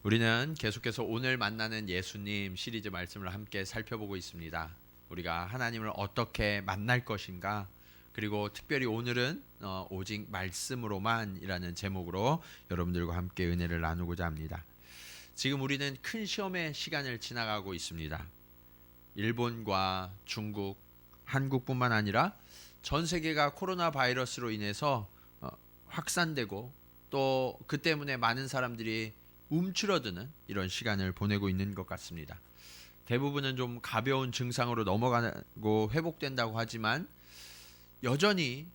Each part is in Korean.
우리는 계속해서 오늘 만나는 예수님 시리즈 말씀을 함께 살펴보고 있습니다. 우리가 하나님을 어떻게 만날 것인가, 그리고 특별히 오늘은 오직 말씀으로만이라는 제목으로 여러분들과 함께 은혜를 나누고자 합니다. 지금 우리는 큰 시험의 시간을 지나가고 있습니다. 일본과 중국, 한국뿐만 아니라 전 세계가 코로나 바이러스로 인해서 확산되고 또 그 때문에 많은 사람들이 움츠러드는 이런 시간을 보내고 있는 것 같습니다. 대부분은 좀 가벼운 증상으로 넘어가고 회복된다고 하지만 여전히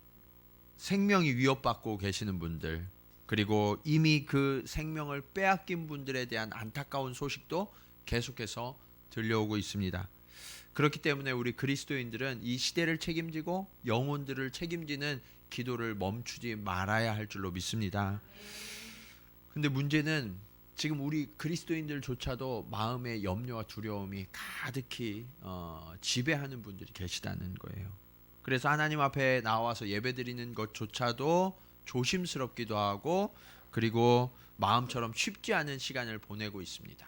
생명이 위협받고 계시는 분들, 그리고 이미 그 생명을 빼앗긴 분들에 대한 안타까운 소식도 계속해서 들려오고 있습니다. 그렇기 때문에 우리 그리스도인들은 이 시대를 책임지고 영혼들을 책임지는 기도를 멈추지 말아야 할 줄로 믿습니다. 근데 문제는 지금 우리 그리스도인들조차도 마음의 염려와 두려움이 가득히 지배하는 분들이 계시다는 거예요. 그래서 하나님 앞에 나와서 예배드리는 것조차도 조심스럽기도 하고, 그리고 마음처럼 쉽지 않은 시간을 보내고 있습니다.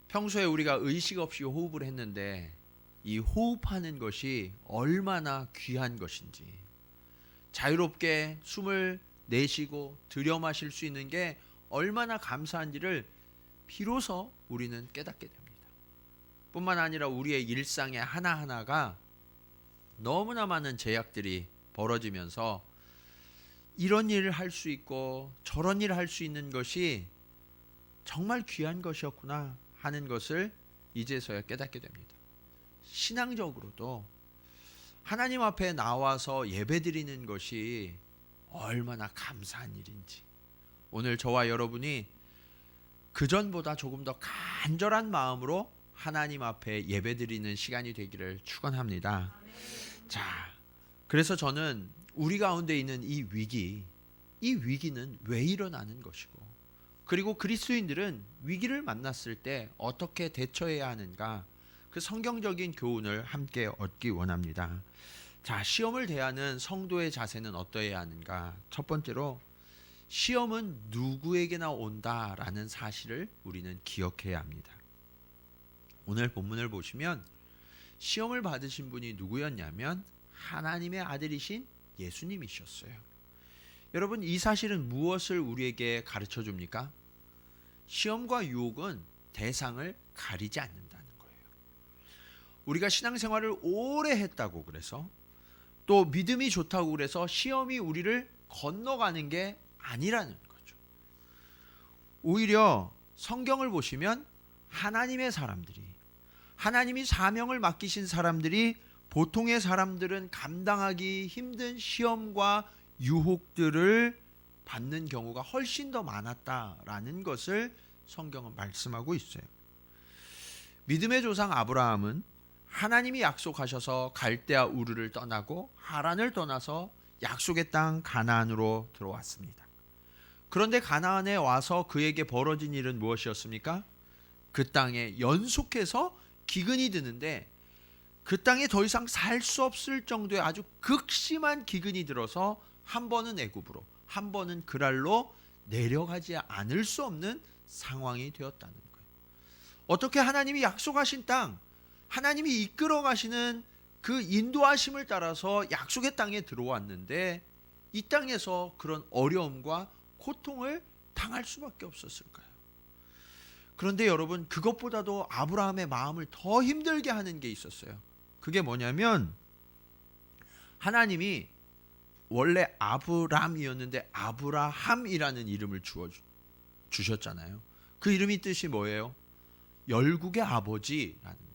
평소에 우리가 의식 없이 호흡을 했는데 이 호흡하는 것이 얼마나 귀한 것인지, 자유롭게 숨을 내쉬고 들여 마실 수 있는 게 얼마나 감사한지를 비로소 우리는 깨닫게 됩니다. 뿐만 아니라 우리의 일상의 하나하나가 너무나 많은 제약들이 벌어지면서 이런 일을 할 수 있고 저런 일을 할 수 있는 것이 정말 귀한 것이었구나 하는 것을 이제서야 깨닫게 됩니다. 신앙적으로도 하나님 앞에 나와서 예배드리는 것이 얼마나 감사한 일인지, 오늘 저와 여러분이 그전보다 조금 더 간절한 마음으로 하나님 앞에 예배드리는 시간이 되기를 축원합니다. 자, 그래서 저는 우리 가운데 있는 이 위기는 왜 일어나는 것이고, 그리고 그리스도인들은 위기를 만났을 때 어떻게 대처해야 하는가, 그 성경적인 교훈을 함께 얻기 원합니다. 자, 시험을 대하는 성도의 자세는 어떠해야 하는가? 첫 번째로, 시험은 누구에게나 온다라는 사실을 우리는 기억해야 합니다. 오늘 본문을 보시면 시험을 받으신 분이 누구였냐면 하나님의 아들이신 예수님이셨어요. 여러분, 이 사실은 무엇을 우리에게 가르쳐 줍니까? 시험과 유혹은 대상을 가리지 않는다는 거예요. 우리가 신앙생활을 오래 했다고 그래서, 또 믿음이 좋다고 그래서 시험이 우리를 건너가는 게 아니라는 거죠. 오히려 성경을 보시면 하나님의 사람들이, 하나님이 사명을 맡기신 사람들이 보통의 사람들은 감당하기 힘든 시험과 유혹들을 받는 경우가 훨씬 더 많았다라는 것을 성경은 말씀하고 있어요. 믿음의 조상 아브라함은 하나님이 약속하셔서 갈대아 우르를 떠나고 하란을 떠나서 약속의 땅 가나안으로 들어왔습니다. 그런데 가나안에 와서 그에게 벌어진 일은 무엇이었습니까? 그 땅에 연속해서 기근이 드는데 그 땅에 더 이상 살 수 없을 정도의 아주 극심한 기근이 들어서 한 번은 애굽으로, 한 번은 그랄로 내려가지 않을 수 없는 상황이 되었다는 거예요. 어떻게 하나님이 약속하신 땅, 하나님이 이끌어 가시는 그 인도하심을 따라서 약속의 땅에 들어왔는데 이 땅에서 그런 어려움과 고통을 당할 수밖에 없었을까요? 그런데 여러분, 그것보다도 아브라함의 마음을 더 힘들게 하는 게 있었어요. 그게 뭐냐면, 하나님이 원래 아브람이었는데 아브라함이라는 이름을 주셨잖아요. 그 이름이 뜻이 뭐예요? 열국의 아버지라는 거예요.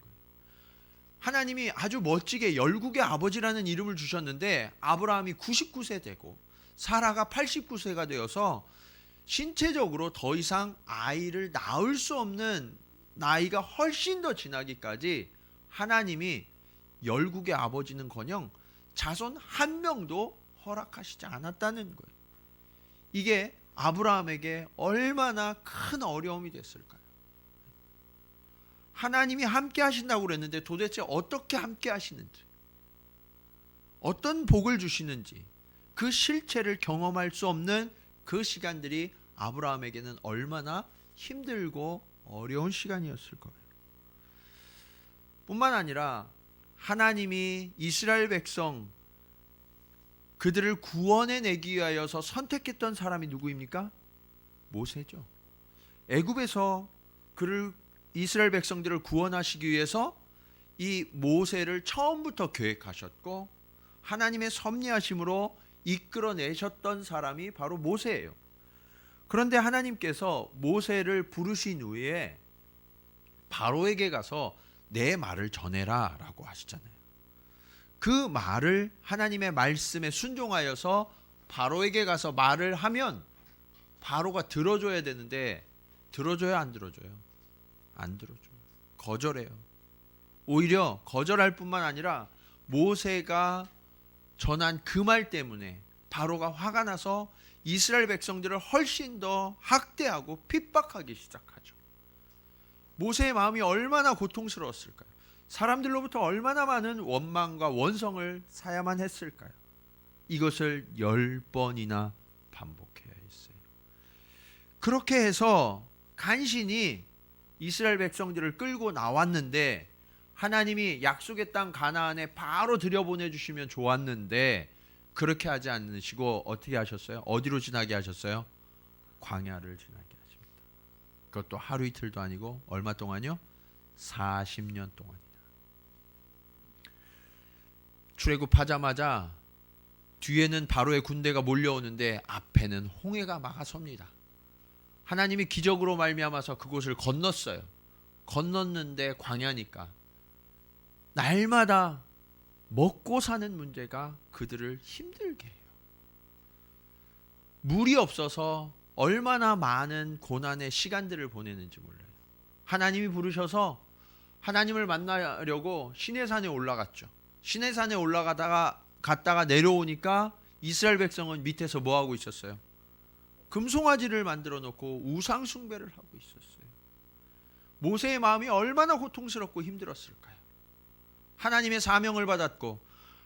하나님이 아주 멋지게 열국의 아버지라는 이름을 주셨는데 아브라함이 99세 되고 사라가 89세가 되어서 신체적으로 더 이상 아이를 낳을 수 없는 나이가 훨씬 더 지나기까지 하나님이 열국의 아버지는커녕 자손 한 명도 허락하시지 않았다는 거예요. 이게 아브라함에게 얼마나 큰 어려움이 됐을까요? 하나님이 함께 하신다고 그랬는데 도대체 어떻게 함께 하시는지, 어떤 복을 주시는지 그 실체를 경험할 수 없는 그 시간들이 아브라함에게는 얼마나 힘들고 어려운 시간이었을 거예요. 뿐만 아니라 하나님이 이스라엘 백성 그들을 구원해 내기 위하여서 선택했던 사람이 누구입니까? 모세죠. 애굽에서 이스라엘 백성들을 구원하시기 위해서 이 모세를 처음부터 계획하셨고 하나님의 섭리하심으로 이끌어내셨던 사람이 바로 모세예요. 그런데 하나님께서 모세를 부르신 후에 바로에게 가서 내 말을 전해라 라고 하시잖아요. 그 말을 하나님의 말씀에 순종하여서 바로에게 가서 말을 하면 바로가 들어줘야 되는데 들어줘요, 안 들어줘요? 안 들어줘요. 거절해요. 오히려 거절할 뿐만 아니라 모세가 전한 그 말 때문에 바로가 화가 나서 이스라엘 백성들을 훨씬 더 학대하고 핍박하기 시작하죠. 모세의 마음이 얼마나 고통스러웠을까요? 사람들로부터 얼마나 많은 원망과 원성을 사야만 했을까요? 이것을 10번이나 반복해야 했어요. 그렇게 해서 간신히 이스라엘 백성들을 끌고 나왔는데 하나님이 약속의 땅 가나안에 바로 들여보내주시면 좋았는데 그렇게 하지 않으시고 어떻게 하셨어요? 어디로 지나게 하셨어요? 광야를 지나게 하십니다. 그것도 하루 이틀도 아니고 얼마 동안요? 40년 동안이다. 출애굽하자마자 뒤에는 바로의 군대가 몰려오는데 앞에는 홍해가 막아섭니다. 하나님이 기적으로 말미암아서 그곳을 건넜어요. 건넜는데 광야니까 날마다 먹고 사는 문제가 그들을 힘들게 해요. 물이 없어서 얼마나 많은 고난의 시간들을 보내는지 몰라요. 하나님이 부르셔서 하나님을 만나려고 시내산에 올라갔죠. 시내산에 갔다가 내려오니까 이스라엘 백성은 밑에서 뭐 하고 있었어요? 금송아지를 만들어 놓고 우상 숭배를 하고 있었어요. 모세의 마음이 얼마나 고통스럽고 힘들었을까요? 하나님의 사명을 받았고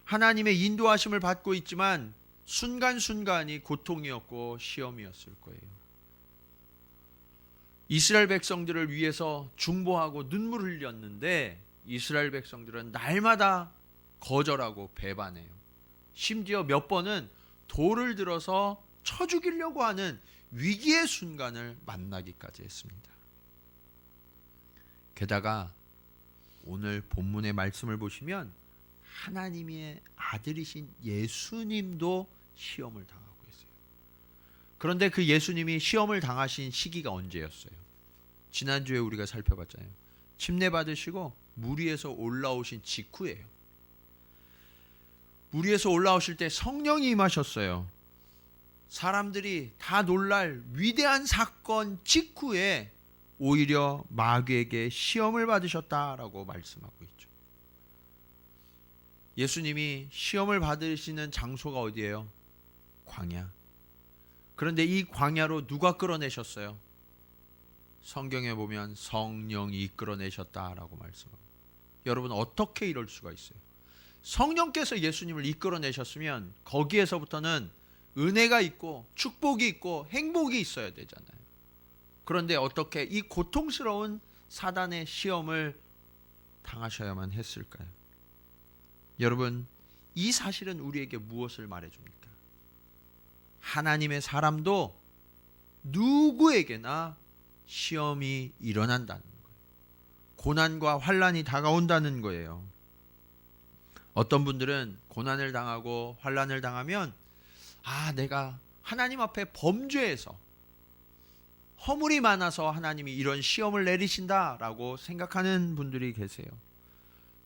하나님의 인도하심을 받고 있지만 순간순간이 고통이었고 시험이었을 거예요. 이스라엘 백성들을 위해서 중보하고 눈물을 흘렸는데 이스라엘 백성들은 날마다 거절하고 배반해요. 심지어 몇 번은 돌을 들어서 쳐 죽이려고 하는 위기의 순간을 만나기까지 했습니다. 게다가 오늘 본문의 말씀을 보시면 하나님의 아들이신 예수님도 시험을 당하고 있어요. 그런데 그 예수님이 시험을 당하신 시기가 언제였어요? 지난주에 우리가 살펴봤잖아요. 침례 받으시고 물 위에서 올라오신 직후예요. 물 위에서 올라오실 때 성령이 임하셨어요. 사람들이 다 놀랄 위대한 사건 직후에 오히려 마귀에게 시험을 받으셨다라고 말씀하고 있죠. 예수님이 시험을 받으시는 장소가 어디예요? 광야. 그런데 이 광야로 누가 끌어내셨어요? 성경에 보면 성령이 이끌어내셨다라고 말씀합니다. 여러분 어떻게 이럴 수가 있어요? 성령께서 예수님을 이끌어내셨으면 거기에서부터는 은혜가 있고 축복이 있고 행복이 있어야 되잖아요. 그런데 어떻게 이 고통스러운 사단의 시험을 당하셔야만 했을까요? 여러분, 이 사실은 우리에게 무엇을 말해줍니까? 하나님의 사람도 누구에게나 시험이 일어난다는 거예요. 고난과 환난이 다가온다는 거예요. 어떤 분들은 고난을 당하고 환난을 당하면 내가 하나님 앞에 범죄해서 허물이 많아서 하나님이 이런 시험을 내리신다라고 생각하는 분들이 계세요.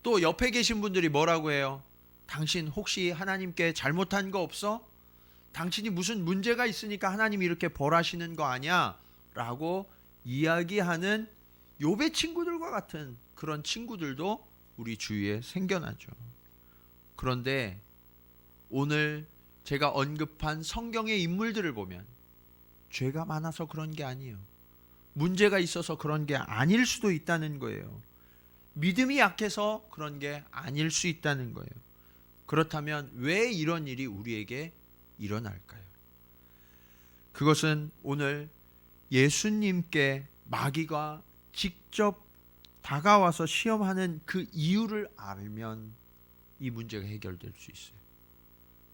또 옆에 계신 분들이 뭐라고 해요? 당신 혹시 하나님께 잘못한 거 없어? 당신이 무슨 문제가 있으니까 하나님이 이렇게 벌하시는 거 아니야? 라고 이야기하는 욥의 친구들과 같은 그런 친구들도 우리 주위에 생겨나죠. 그런데 오늘 제가 언급한 성경의 인물들을 보면 죄가 많아서 그런 게 아니에요. 문제가 있어서 그런 게 아닐 수도 있다는 거예요. 믿음이 약해서 그런 게 아닐 수 있다는 거예요. 그렇다면 왜 이런 일이 우리에게 일어날까요? 그것은 오늘 예수님께 마귀가 직접 다가와서 시험하는 그 이유를 알면 이 문제가 해결될 수 있어요.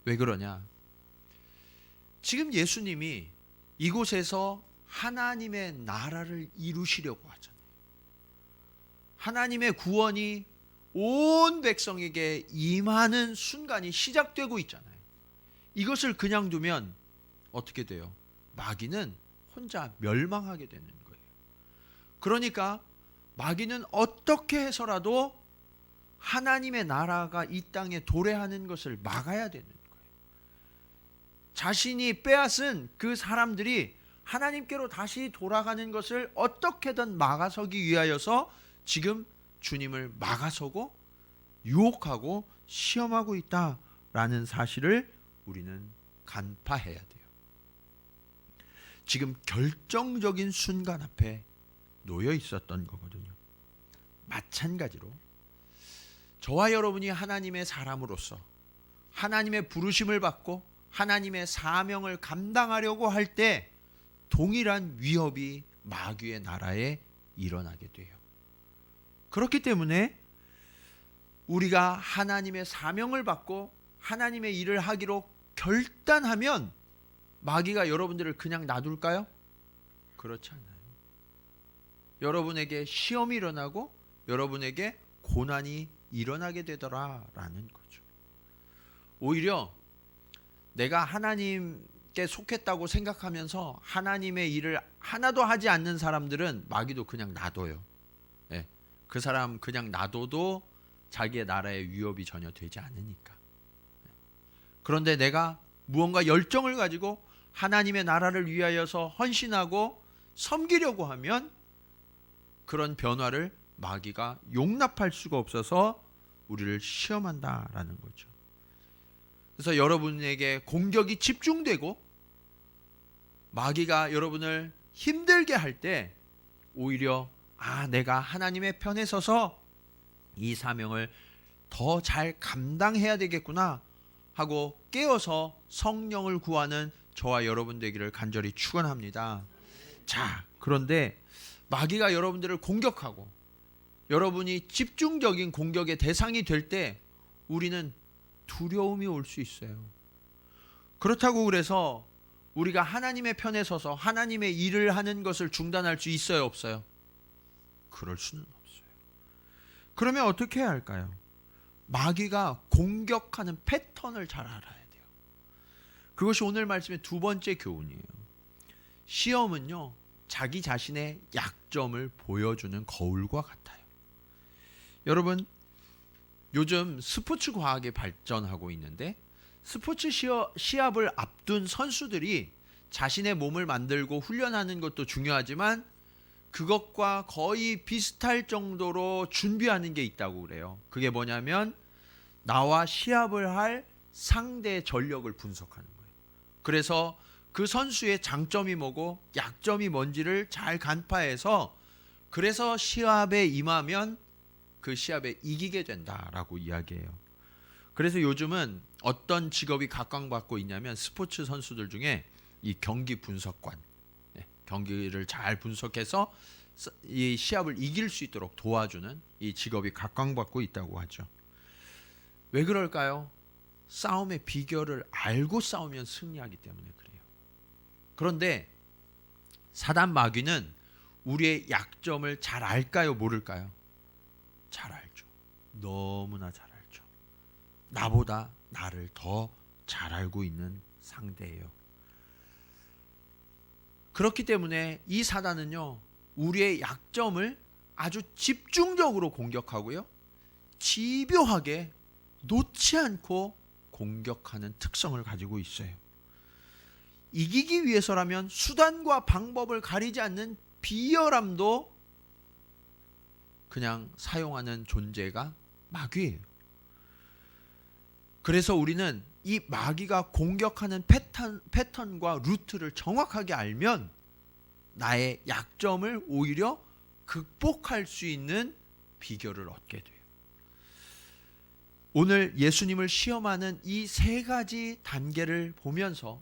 왜 그러냐? 지금 예수님이 이곳에서 하나님의 나라를 이루시려고 하잖아요. 하나님의 구원이 온 백성에게 임하는 순간이 시작되고 있잖아요. 이것을 그냥 두면 어떻게 돼요? 마귀는 혼자 멸망하게 되는 거예요. 그러니까 마귀는 어떻게 해서라도 하나님의 나라가 이 땅에 도래하는 것을 막아야 되는 거예요. 자신이 빼앗은 그 사람들이 하나님께로 다시 돌아가는 것을 어떻게든 막아서기 위하여서 지금 주님을 막아서고 유혹하고 시험하고 있다라는 사실을 우리는 간파해야 돼요. 지금 결정적인 순간 앞에 놓여 있었던 거거든요. 마찬가지로 저와 여러분이 하나님의 사람으로서 하나님의 부르심을 받고 하나님의 사명을 감당하려고 할 때 동일한 위협이 마귀의 나라에 일어나게 돼요. 그렇기 때문에 우리가 하나님의 사명을 받고 하나님의 일을 하기로 결단하면 마귀가 여러분들을 그냥 놔둘까요? 그렇지 않아요. 여러분에게 시험이 일어나고 여러분에게 고난이 일어나게 되더라라는 거죠. 오히려 내가 하나님께 속했다고 생각하면서 하나님의 일을 하나도 하지 않는 사람들은 마귀도 그냥 놔둬요. 예, 그 사람 그냥 놔둬도 자기의 나라에 위협이 전혀 되지 않으니까. 그런데 내가 무언가 열정을 가지고 하나님의 나라를 위하여서 헌신하고 섬기려고 하면 그런 변화를 마귀가 용납할 수가 없어서 우리를 시험한다라는 거죠. 그래서 여러분에게 공격이 집중되고 마귀가 여러분을 힘들게 할 때 오히려 내가 하나님의 편에 서서 이 사명을 더 잘 감당해야 되겠구나 하고 깨어서 성령을 구하는 저와 여러분 되기를 간절히 축원합니다. 자, 그런데 마귀가 여러분들을 공격하고 여러분이 집중적인 공격의 대상이 될 때 우리는 두려움이 올 수 있어요. 그렇다고 그래서 우리가 하나님의 편에 서서 하나님의 일을 하는 것을 중단할 수 있어요, 없어요? 그럴 수는 없어요. 그러면 어떻게 해야 할까요? 마귀가 공격하는 패턴을 잘 알아야 돼요. 그것이 오늘 말씀의 두 번째 교훈이에요. 시험은요, 자기 자신의 약점을 보여주는 거울과 같아요. 여러분, 요즘 스포츠 과학이 발전하고 있는데 스포츠 시합을 앞둔 선수들이 자신의 몸을 만들고 훈련하는 것도 중요하지만 그것과 거의 비슷할 정도로 준비하는 게 있다고 그래요. 그게 뭐냐면 나와 시합을 할 상대의 전력을 분석하는 거예요. 그래서 그 선수의 장점이 뭐고 약점이 뭔지를 잘 간파해서 그래서 시합에 임하면 그 시합에 이기게 된다라고 이야기해요. 그래서 요즘은 어떤 직업이 각광받고 있냐면 스포츠 선수들 중에 이 경기 분석관, 경기를 잘 분석해서 이 시합을 이길 수 있도록 도와주는 이 직업이 각광받고 있다고 하죠. 왜 그럴까요? 싸움의 비결을 알고 싸우면 승리하기 때문에 그래요. 그런데 사단 마귀는 우리의 약점을 잘 알까요? 모를까요? 잘 알죠. 너무나 잘 알죠. 나보다 나를 더 잘 알고 있는 상대예요. 그렇기 때문에 이 사단은요, 우리의 약점을 아주 집중적으로 공격하고요, 집요하게 놓지 않고 공격하는 특성을 가지고 있어요. 이기기 위해서라면 수단과 방법을 가리지 않는 비열함도 그냥 사용하는 존재가 마귀예요. 그래서 우리는 이 마귀가 공격하는 패턴과 루트를 정확하게 알면 나의 약점을 오히려 극복할 수 있는 비결을 얻게 돼요. 오늘 예수님을 시험하는 이 세 가지 단계를 보면서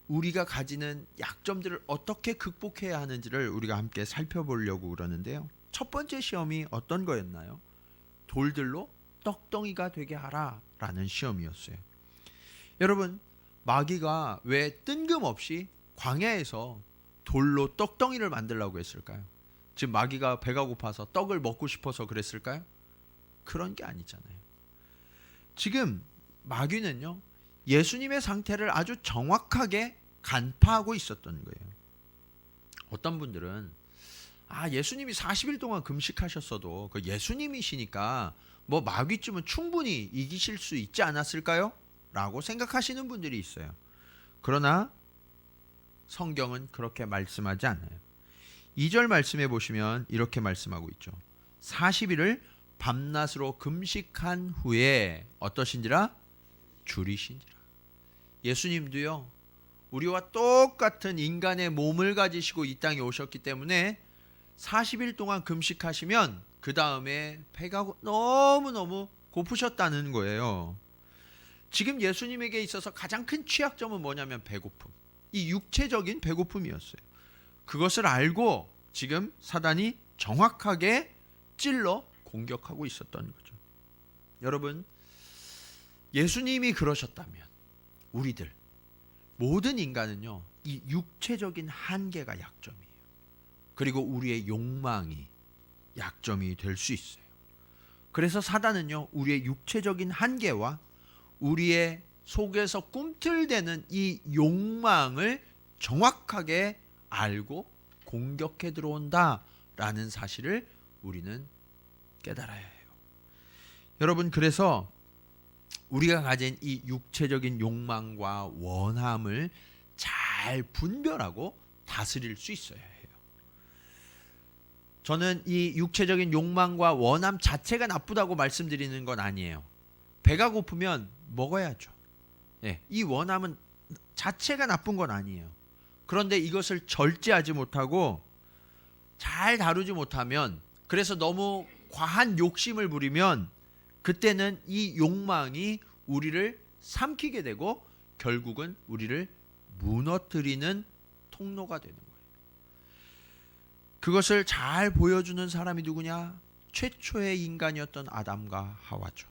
우리가 가지는 약점들을 어떻게 극복해야 하는지를 우리가 함께 살펴보려고 그러는데요. 첫 번째 시험이 어떤 거였나요? 돌들로 떡덩이가 되게 하라 라는 시험이었어요. 여러분, 마귀가 왜 뜬금없이 광야에서 돌로 떡덩이를 만들려고 했을까요? 지금 마귀가 배가 고파서 떡을 먹고 싶어서 그랬을까요? 그런 게 아니잖아요. 지금 마귀는요, 예수님의 상태를 아주 정확하게 간파하고 있었던 거예요. 어떤 분들은 예수님이 40일 동안 금식하셨어도 그 예수님이시니까 뭐 마귀쯤은 충분히 이기실 수 있지 않았을까요? 라고 생각하시는 분들이 있어요. 그러나 성경은 그렇게 말씀하지 않아요. 2절 말씀해 보시면 이렇게 말씀하고 있죠. 40일을 밤낮으로 금식한 후에 어떠신지라? 줄이신지라. 예수님도요, 우리와 똑같은 인간의 몸을 가지시고 이 땅에 오셨기 때문에 40일 동안 금식하시면 그 다음에 배가 너무너무 고프셨다는 거예요. 지금 예수님에게 있어서 가장 큰 취약점은 뭐냐면 배고픔. 이 육체적인 배고픔이었어요. 그것을 알고 지금 사단이 정확하게 찔러 공격하고 있었던 거죠. 여러분, 예수님이 그러셨다면 우리들 모든 인간은요, 이 육체적인 한계가 약점이에요. 그리고 우리의 욕망이 약점이 될 수 있어요. 그래서 사단은요, 우리의 육체적인 한계와 우리의 속에서 꿈틀대는 이 욕망을 정확하게 알고 공격해 들어온다라는 사실을 우리는 깨달아야 해요. 여러분, 그래서 우리가 가진 이 육체적인 욕망과 원함을 잘 분별하고 다스릴 수 있어야 해요. 저는 이 육체적인 욕망과 원함 자체가 나쁘다고 말씀드리는 건 아니에요. 배가 고프면 먹어야죠. 이 원함은 자체가 나쁜 건 아니에요. 그런데 이것을 절제하지 못하고 잘 다루지 못하면, 그래서 너무 과한 욕심을 부리면 그때는 이 욕망이 우리를 삼키게 되고 결국은 우리를 무너뜨리는 통로가 되는 거예요. 그것을 잘 보여주는 사람이 누구냐? 최초의 인간이었던 아담과 하와죠.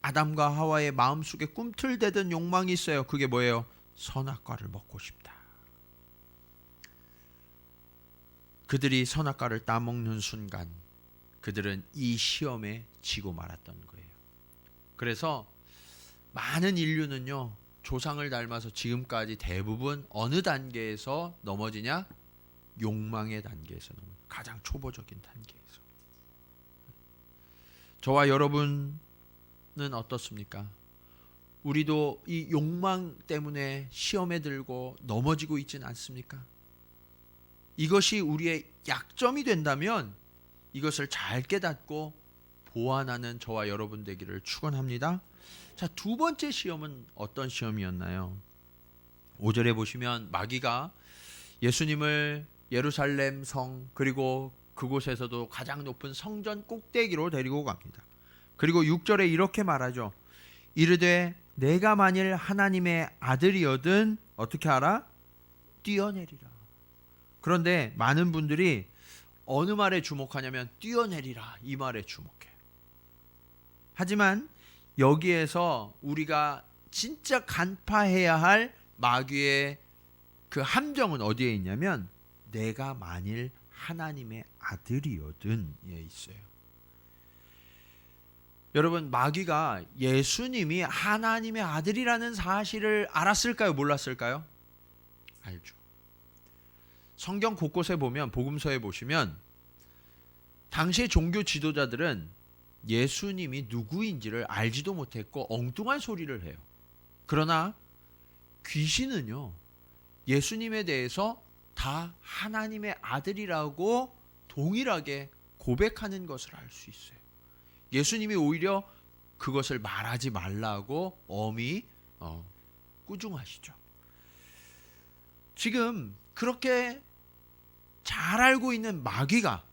아담과 하와의 마음속에 꿈틀대던 욕망이 있어요. 그게 뭐예요? 선악과를 먹고 싶다. 그들이 선악과를 따먹는 순간 그들은 이 시험에 지고 말았던 거예요. 그래서 많은 인류는요, 조상을 닮아서 지금까지 대부분 어느 단계에서 넘어지냐? 욕망의 단계에서 넘어져요. 가장 초보적인 단계에서. 저와 여러분은 어떻습니까? 우리도 이 욕망 때문에 시험에 들고 넘어지고 있지는 않습니까? 이것이 우리의 약점이 된다면 이것을 잘 깨닫고 보완하는 저와 여러분 되기를 축원합니다. 자, 두 번째 시험은 어떤 시험이었나요? 5절에 보시면 마귀가 예수님을 예루살렘 성, 그리고 그곳에서도 가장 높은 성전 꼭대기로 데리고 갑니다. 그리고 6절에 이렇게 말하죠. 이르되 내가 만일 하나님의 아들이거든 어떻게 하라? 뛰어내리라. 그런데 많은 분들이 어느 말에 주목하냐면 뛰어내리라, 이 말에 주목해요. 하지만 여기에서 우리가 진짜 간파해야 할 마귀의 그 함정은 어디에 있냐면 내가 만일 하나님의 아들이거든 에 있어요. 여러분, 마귀가 예수님이 하나님의 아들이라는 사실을 알았을까요? 몰랐을까요? 알죠. 성경 곳곳에 보면, 복음서에 보시면 당시의 종교 지도자들은 예수님이 누구인지를 알지도 못했고 엉뚱한 소리를 해요. 그러나 귀신은요, 예수님에 대해서 다 하나님의 아들이라고 동일하게 고백하는 것을 알 수 있어요. 예수님이 오히려 그것을 말하지 말라고 엄히 꾸중하시죠. 지금 그렇게 잘 알고 있는 마귀가,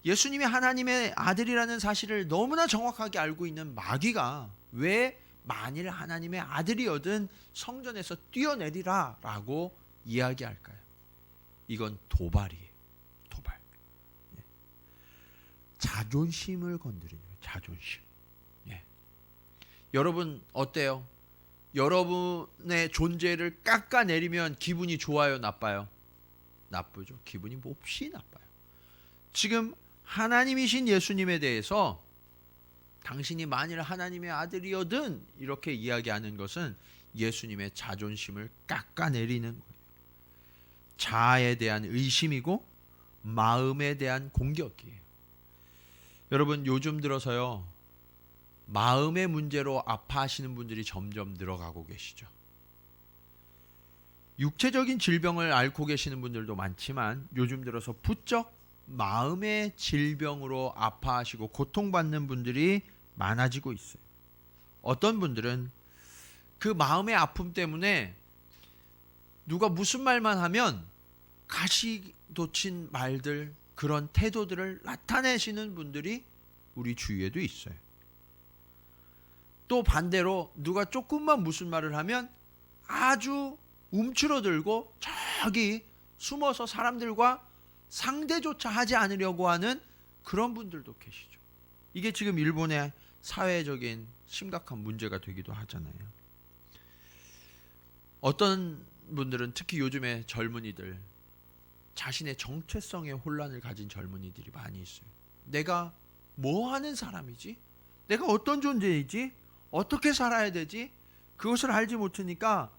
예수님이 하나님의 아들이라는 사실을 너무나 정확하게 알고 있는 마귀가 왜 만일 하나님의 아들이어든 성전에서 뛰어내리라 라고 이야기할까요? 이건 도발이에요. 도발. 자존심을 건드리는 거예요. 자존심. 여러분 어때요? 여러분의 존재를 깎아내리면 기분이 좋아요? 나빠요? 나쁘죠. 기분이 몹시 나빠요. 지금 하나님이신 예수님에 대해서 당신이 만일 하나님의 아들이어든 이렇게 이야기하는 것은 예수님의 자존심을 깎아내리는 거예요. 자아에 대한 의심이고 마음에 대한 공격이에요. 여러분 요즘 들어서요, 마음의 문제로 아파하시는 분들이 점점 늘어가고 계시죠. 육체적인 질병을 앓고 계시는 분들도 많지만 요즘 들어서 부쩍 마음의 질병으로 아파하시고 고통받는 분들이 많아지고 있어요. 어떤 분들은 그 마음의 아픔 때문에 누가 무슨 말만 하면 가시돋친 말들, 그런 태도들을 나타내시는 분들이 우리 주위에도 있어요. 또 반대로 누가 조금만 무슨 말을 하면 아주 움츠러들고 저기 숨어서 사람들과 상대조차 하지 않으려고 하는 그런 분들도 계시죠. 이게 지금 일본의 사회적인 심각한 문제가 되기도 하잖아요. 어떤 분들은 특히 요즘의 젊은이들, 자신의 정체성의 혼란을 가진 젊은이들이 많이 있어요. 내가 뭐 하는 사람이지? 내가 어떤 존재이지? 어떻게 살아야 되지? 그것을 알지 못하니까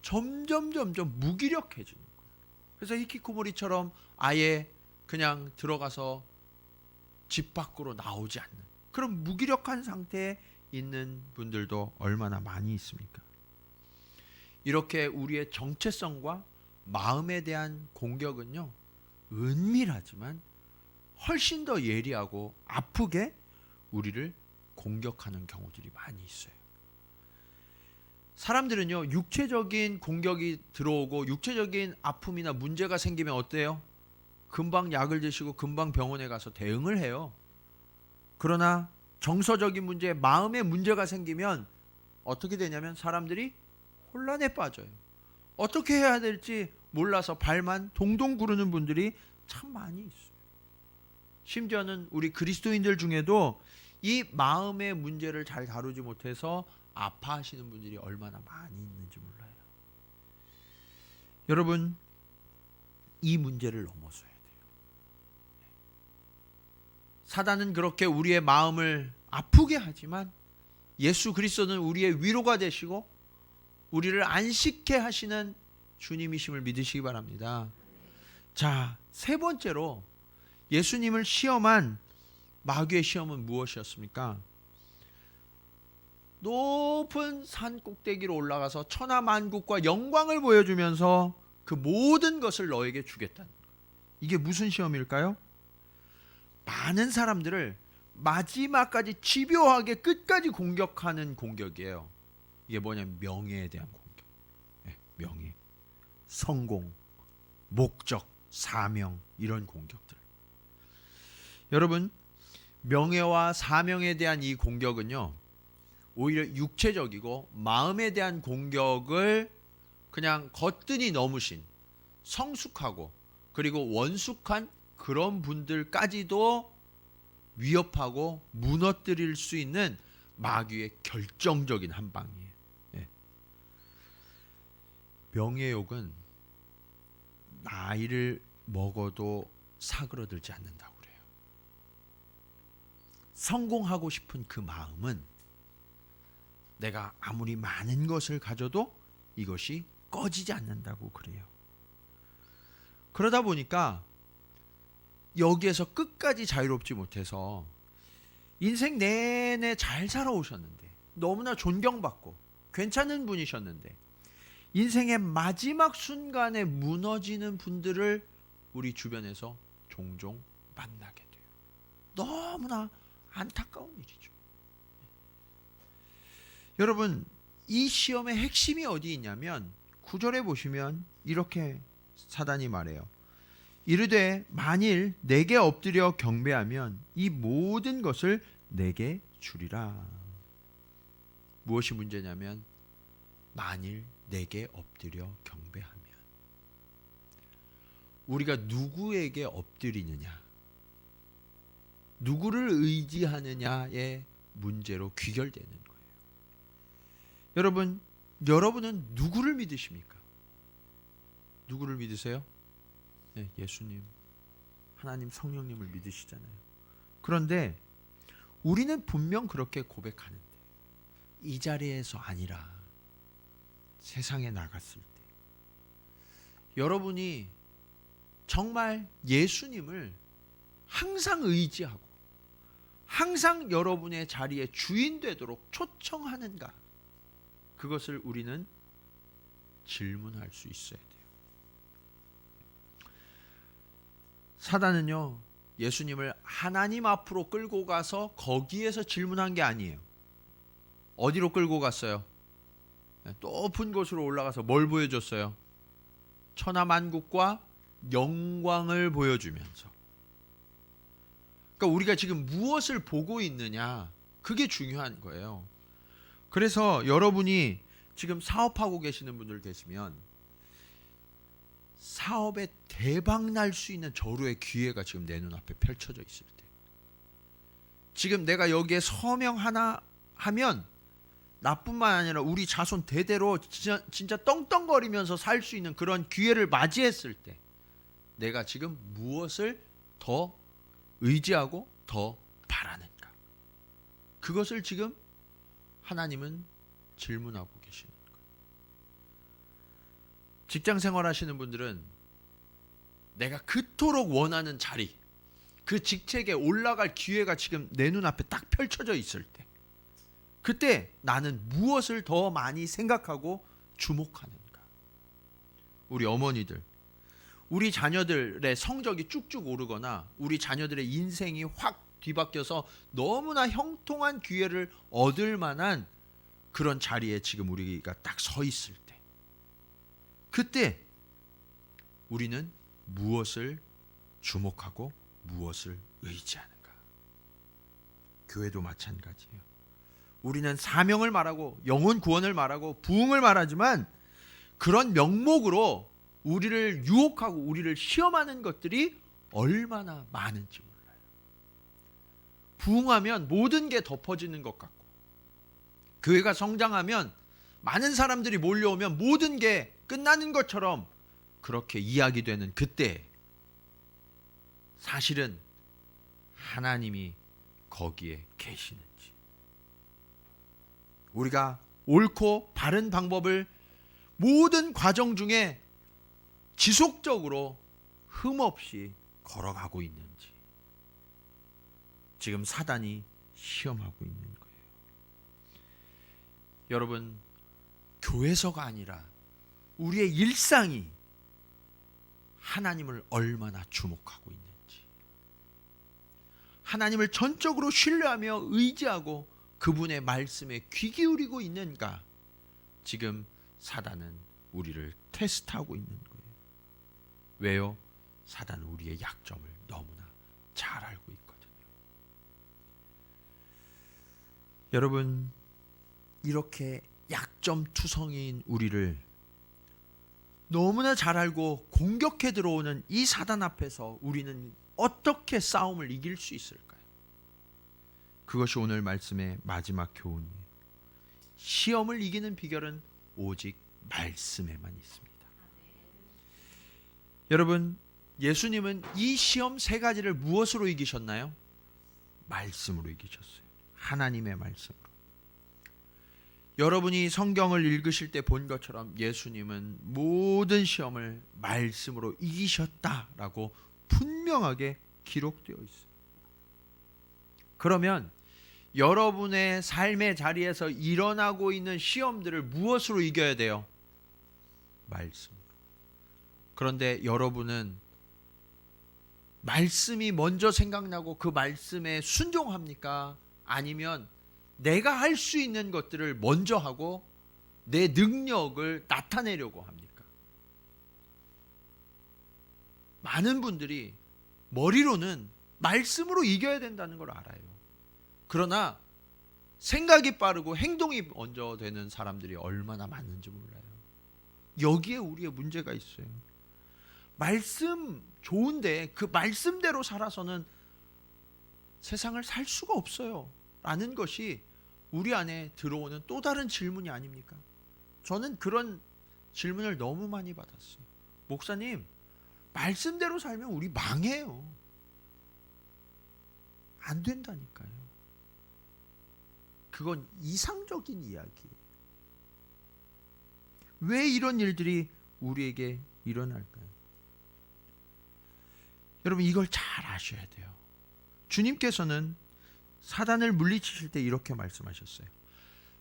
점점 무기력해지는 거예요. 그래서 히키코모리처럼 아예 그냥 들어가서 집 밖으로 나오지 않는 그런 무기력한 상태에 있는 분들도 얼마나 많이 있습니까? 이렇게 우리의 정체성과 마음에 대한 공격은요, 은밀하지만 훨씬 더 예리하고 아프게 우리를 공격하는 경우들이 많이 있어요. 사람들은요, 육체적인 공격이 들어오고 육체적인 아픔이나 문제가 생기면 어때요? 금방 약을 드시고 금방 병원에 가서 대응을 해요. 그러나 정서적인 문제, 마음의 문제가 생기면 어떻게 되냐면 사람들이 혼란에 빠져요. 어떻게 해야 될지 몰라서 발만 동동 구르는 분들이 참 많이 있어요. 심지어는 우리 그리스도인들 중에도 이 마음의 문제를 잘 다루지 못해서 아파하시는 분들이 얼마나 많이 있는지 몰라요. 여러분, 이 문제를 넘어서야 돼요. 사단은 그렇게 우리의 마음을 아프게 하지만 예수 그리스도는 우리의 위로가 되시고 우리를 안식케 하시는 주님이심을 믿으시기 바랍니다. 자, 세 번째로 예수님을 시험한 마귀의 시험은 무엇이었습니까? 높은 산 꼭대기로 올라가서 천하만국과 영광을 보여주면서 그 모든 것을 너에게 주겠다. 이게 무슨 시험일까요? 많은 사람들을 마지막까지 집요하게 끝까지 공격하는 공격이에요. 이게 뭐냐면 명예에 대한 공격. 명예, 성공, 목적, 사명, 이런 공격들. 여러분, 명예와 사명에 대한 이 공격은요, 오히려 육체적이고 마음에 대한 공격을 그냥 거뜬히 넘으신 성숙하고 그리고 원숙한 그런 분들까지도 위협하고 무너뜨릴 수 있는 마귀의 결정적인 한 방이에요. 명예욕은 나이를 먹어도 사그러들지 않는다고 그래요. 성공하고 싶은 그 마음은 내가 아무리 많은 것을 가져도 이것이 꺼지지 않는다고 그래요. 그러다 보니까 여기에서 끝까지 자유롭지 못해서 인생 내내 잘 살아오셨는데, 너무나 존경받고 괜찮은 분이셨는데 인생의 마지막 순간에 무너지는 분들을 우리 주변에서 종종 만나게 돼요. 너무나 안타까운 일이죠. 여러분, 이 시험의 핵심이 어디 있냐면 9절에 보시면 이렇게 사단이 말해요. 이르되 만일 내게 엎드려 경배하면 이 모든 것을 내게 주리라. 무엇이 문제냐면 만일 내게 엎드려 경배하면 우리가 누구에게 엎드리느냐, 누구를 의지하느냐의 문제로 귀결되는 거예요. 여러분은 누구를 믿으십니까? 누구를 믿으세요? 네, 예수님, 하나님 성령님을 믿으시잖아요. 그런데 우리는 분명 그렇게 고백하는데 이 자리에서 아니라 세상에 나갔을 때 여러분이 정말 예수님을 항상 의지하고 항상 여러분의 자리에 주인 되도록 초청하는가? 그것을 우리는 질문할 수 있어야 돼요. 사단은요, 예수님을 하나님 앞으로 끌고 가서 거기에서 질문한 게 아니에요. 어디로 끌고 갔어요? 높은 곳으로 올라가서 뭘 보여줬어요? 천하만국과 영광을 보여주면서. 그러니까 우리가 지금 무엇을 보고 있느냐, 그게 중요한 거예요. 그래서 여러분이 지금 사업하고 계시는 분들 계시면 사업에 대박 날 수 있는 절호의 기회가 지금 내 눈앞에 펼쳐져 있을 때, 지금 내가 여기에 서명 하나 하면 나뿐만 아니라 우리 자손 대대로 진짜 떵떵거리면서 살 수 있는 그런 기회를 맞이했을 때 내가 지금 무엇을 더 의지하고 더 바라는가? 그것을 지금 하나님은 질문하고 계시는 거예요. 직장 생활하시는 분들은 내가 그토록 원하는 자리, 그 직책에 올라갈 기회가 지금 내 눈앞에 딱 펼쳐져 있을 때, 그때 나는 무엇을 더 많이 생각하고 주목하는가? 우리 어머니들, 우리 자녀들의 성적이 쭉쭉 오르거나 우리 자녀들의 인생이 확 뒤바뀌어서 너무나 형통한 기회를 얻을 만한 그런 자리에 지금 우리가 딱 서 있을 때, 그때 우리는 무엇을 주목하고 무엇을 의지하는가? 교회도 마찬가지예요. 우리는 사명을 말하고 영혼 구원을 말하고 부흥을 말하지만 그런 명목으로 우리를 유혹하고 우리를 시험하는 것들이 얼마나 많은지 몰라요. 부흥하면 모든 게 덮어지는 것 같고, 교회가 성장하면 많은 사람들이 몰려오면 모든 게 끝나는 것처럼 그렇게 이야기되는 그때, 사실은 하나님이 거기에 계시는지, 우리가 옳고 바른 방법을 모든 과정 중에 지속적으로 흠없이 걸어가고 있는지 지금 사단이 시험하고 있는 거예요. 여러분, 교회서가 아니라 우리의 일상이 하나님을 얼마나 주목하고 있는지, 하나님을 전적으로 신뢰하며 의지하고 그분의 말씀에 귀 기울이고 있는가, 지금 사단은 우리를 테스트하고 있는 거예요. 왜요? 사단은 우리의 약점을 너무나 잘 알고 있거든요. 여러분, 이렇게 약점 투성이인 우리를 너무나 잘 알고 공격해 들어오는 이 사단 앞에서 우리는 어떻게 싸움을 이길 수 있을까요? 그것이 오늘 말씀의 마지막 교훈이에요. 시험을 이기는 비결은 오직 말씀에만 있습니다. 여러분, 예수님은 이 시험 세 가지를 무엇으로 이기셨나요? 말씀으로 이기셨어요. 하나님의 말씀으로. 여러분이 성경을 읽으실 때 본 것처럼 예수님은 모든 시험을 말씀으로 이기셨다라고 분명하게 기록되어 있어요. 그러면 여러분의 삶의 자리에서 일어나고 있는 시험들을 무엇으로 이겨야 돼요? 말씀으로. 그런데 여러분은 말씀이 먼저 생각나고 그 말씀에 순종합니까? 아니면 내가 할 수 있는 것들을 먼저 하고 내 능력을 나타내려고 합니까? 많은 분들이 머리로는 말씀으로 이겨야 된다는 걸 알아요. 그러나 생각이 빠르고 행동이 먼저 되는 사람들이 얼마나 많은지 몰라요. 여기에 우리의 문제가 있어요. 말씀 좋은데 그 말씀대로 살아서는 세상을 살 수가 없어요 라는 것이 우리 안에 들어오는 또 다른 질문이 아닙니까? 저는 그런 질문을 너무 많이 받았어요. 목사님, 말씀대로 살면 우리 망해요. 안 된다니까요. 그건 이상적인 이야기예요. 왜 이런 일들이 우리에게 일어날까요? 여러분, 이걸 잘 아셔야 돼요. 주님께서는 사단을 물리치실 때 이렇게 말씀하셨어요.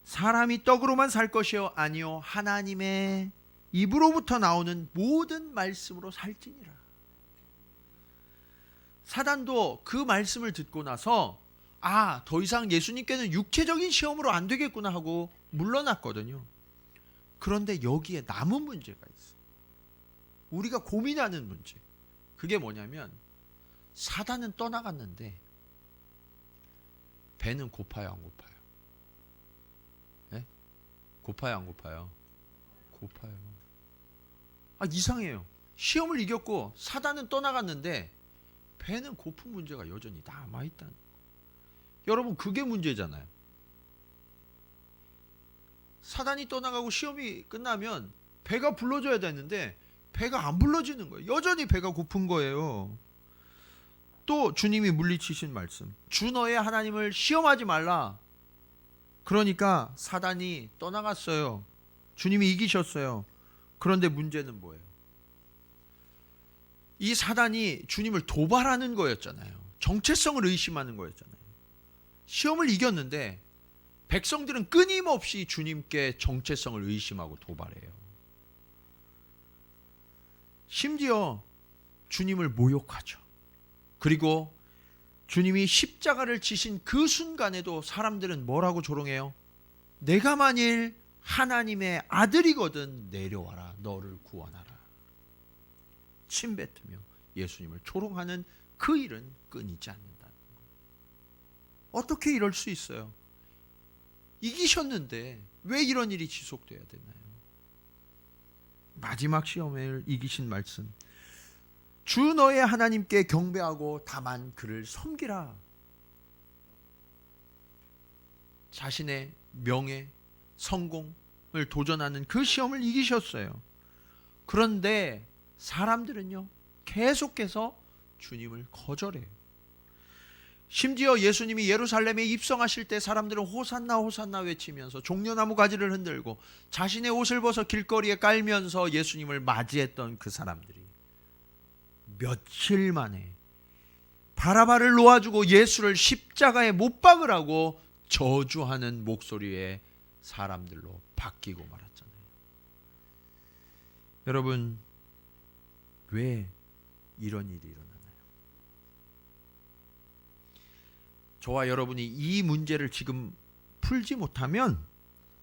사람이 떡으로만 살 것이요 아니요 하나님의 입으로부터 나오는 모든 말씀으로 살지니라. 사단도 그 말씀을 듣고 나서 더 이상 예수님께는 육체적인 시험으로 안 되겠구나 하고 물러났거든요. 그런데 여기에 남은 문제가 있어요. 우리가 고민하는 문제. 그게 뭐냐면 사단은 떠나갔는데 배는 고파요, 안 고파요? 네? 고파요, 안 고파요? 고파요. 이상해요. 시험을 이겼고 사단은 떠나갔는데 배는 고픈 문제가 여전히 남아있다는 거. 여러분, 그게 문제잖아요. 사단이 떠나가고 시험이 끝나면 배가 불러줘야 되는데 배가 안 불러지는 거예요. 여전히 배가 고픈 거예요. 또 주님이 물리치신 말씀, 주 너의 하나님을 시험하지 말라. 그러니까 사단이 떠나갔어요. 주님이 이기셨어요. 그런데 문제는 뭐예요? 이 사단이 주님을 도발하는 거였잖아요. 정체성을 의심하는 거였잖아요. 시험을 이겼는데 백성들은 끊임없이 주님께 정체성을 의심하고 도발해요. 심지어 주님을 모욕하죠. 그리고 주님이 십자가를 지신 그 순간에도 사람들은 뭐라고 조롱해요? 내가 만일 하나님의 아들이거든 내려와라, 너를 구원하라. 침뱉으며 예수님을 조롱하는 그 일은 끊이지 않는다는 거예요. 어떻게 이럴 수 있어요? 이기셨는데 왜 이런 일이 지속돼야 되나요? 마지막 시험을 이기신 말씀, 주 너의 하나님께 경배하고 다만 그를 섬기라. 자신의 명예, 성공을 도전하는 그 시험을 이기셨어요. 그런데 사람들은요, 계속해서 주님을 거절해요. 심지어 예수님이 예루살렘에 입성하실 때 사람들은 호산나 호산나 외치면서 종려나무 가지를 흔들고 자신의 옷을 벗어 길거리에 깔면서 예수님을 맞이했던 그 사람들이 며칠 만에 바라바를 놓아주고 예수를 십자가에 못 박으라고 저주하는 목소리의 사람들로 바뀌고 말았잖아요. 여러분, 왜 이런 일이 일어나나요? 저와 여러분이 이 문제를 지금 풀지 못하면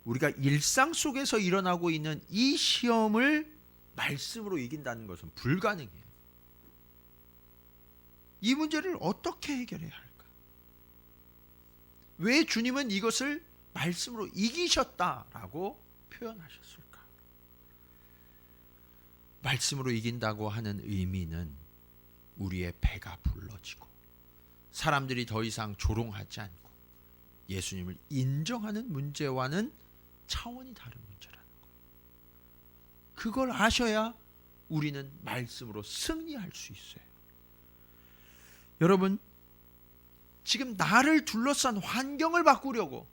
우리가 일상 속에서 일어나고 있는 이 시험을 말씀으로 이긴다는 것은 불가능해요. 이 문제를 어떻게 해결해야 할까? 왜 주님은 이것을 말씀으로 이기셨다라고 표현하셨을까? 말씀으로 이긴다고 하는 의미는 우리의 배가 불러지고 사람들이 더 이상 조롱하지 않고 예수님을 인정하는 문제와는 차원이 다른 문제라는 거예요. 그걸 아셔야 우리는 말씀으로 승리할 수 있어요. 여러분, 지금 나를 둘러싼 환경을 바꾸려고,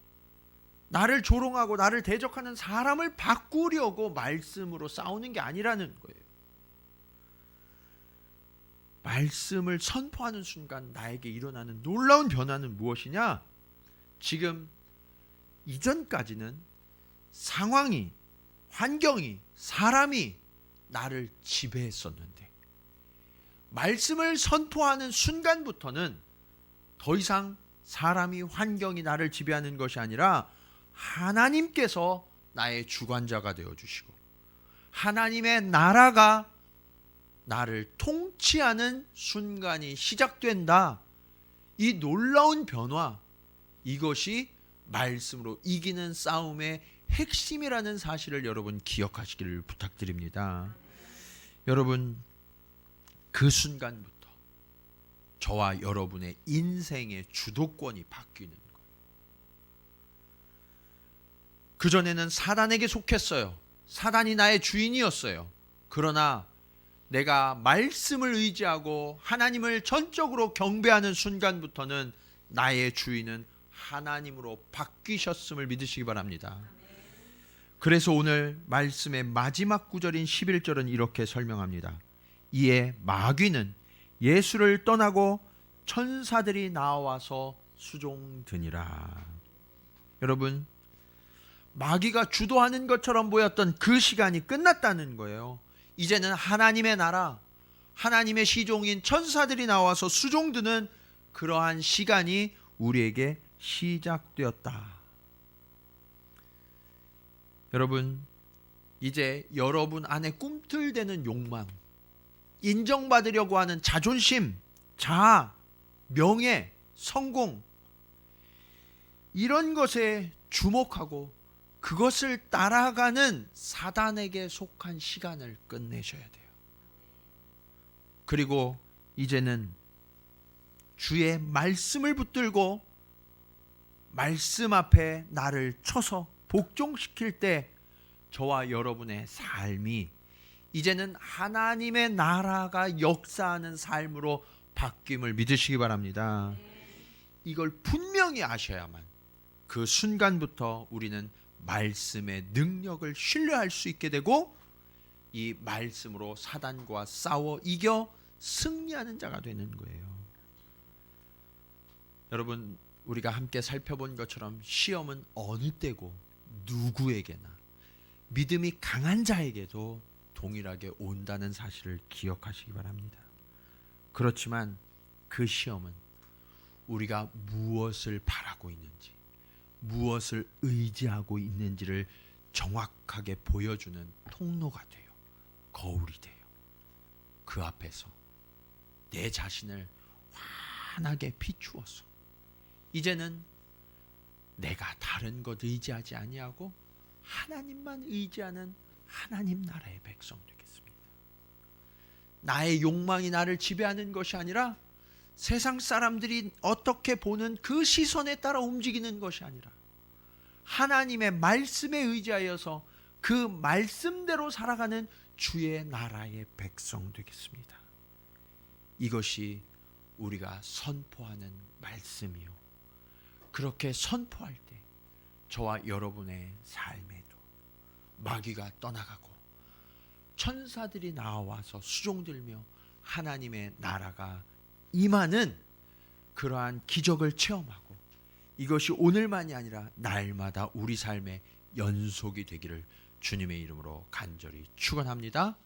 나를 조롱하고 나를 대적하는 사람을 바꾸려고 말씀으로 싸우는 게 아니라는 거예요. 말씀을 선포하는 순간 나에게 일어나는 놀라운 변화는 무엇이냐? 지금 이전까지는 상황이, 환경이, 사람이 나를 지배했었는데 말씀을 선포하는 순간부터는 더 이상 사람이, 환경이 나를 지배하는 것이 아니라 하나님께서 나의 주관자가 되어주시고 하나님의 나라가 나를 통치하는 순간이 시작된다. 이 놀라운 변화, 이것이 말씀으로 이기는 싸움의 핵심이라는 사실을 여러분 기억하시기를 부탁드립니다. 여러분, 그 순간부터 저와 여러분의 인생의 주도권이 바뀌는 거예요. 그전에는 사단에게 속했어요. 사단이 나의 주인이었어요. 그러나 내가 말씀을 의지하고 하나님을 전적으로 경배하는 순간부터는 나의 주인은 하나님으로 바뀌셨음을 믿으시기 바랍니다. 그래서 오늘 말씀의 마지막 구절인 11절은 이렇게 설명합니다. 이에 마귀는 예수를 떠나고 천사들이 나와서 수종드니라. 여러분, 마귀가 주도하는 것처럼 보였던 그 시간이 끝났다는 거예요. 이제는 하나님의 나라, 하나님의 시종인 천사들이 나와서 수종드는 그러한 시간이 우리에게 시작되었다. 여러분, 이제 여러분 안에 꿈틀대는 욕망, 인정받으려고 하는 자존심, 자아, 명예, 성공, 이런 것에 주목하고 그것을 따라가는 사단에게 속한 시간을 끝내셔야 돼요. 그리고 이제는 주의 말씀을 붙들고 말씀 앞에 나를 쳐서 복종시킬 때 저와 여러분의 삶이 이제는 하나님의 나라가 역사하는 삶으로 바뀜을 믿으시기 바랍니다. 이걸 분명히 아셔야만 그 순간부터 우리는 말씀의 능력을 신뢰할 수 있게 되고 이 말씀으로 사단과 싸워 이겨 승리하는 자가 되는 거예요. 여러분, 우리가 함께 살펴본 것처럼 시험은 어느 때고 누구에게나 믿음이 강한 자에게도 동일하게 온다는 사실을 기억하시기 바랍니다. 그렇지만 그 시험은 우리가 무엇을 바라고 있는지, 무엇을 의지하고 있는지를 정확하게 보여주는 통로가 돼요. 거울이 돼요. 그 앞에서 내 자신을 환하게 비추어서 이제는 내가 다른 것 의지하지 아니하고 하나님만 의지하는 하나님 나라의 백성 되겠습니다. 나의 욕망이 나를 지배하는 것이 아니라 세상 사람들이 어떻게 보는 그 시선에 따라 움직이는 것이 아니라 하나님의 말씀에 의지하여서 그 말씀대로 살아가는 주의 나라의 백성 되겠습니다. 이것이 우리가 선포하는 말씀이요. 그렇게 선포할 때 저와 여러분의 삶에도 마귀가 떠나가고 천사들이 나와서 수종들며 하나님의 나라가 임하는 그러한 기적을 체험하고 이것이 오늘만이 아니라 날마다 우리 삶의 연속이 되기를 주님의 이름으로 간절히 축원합니다.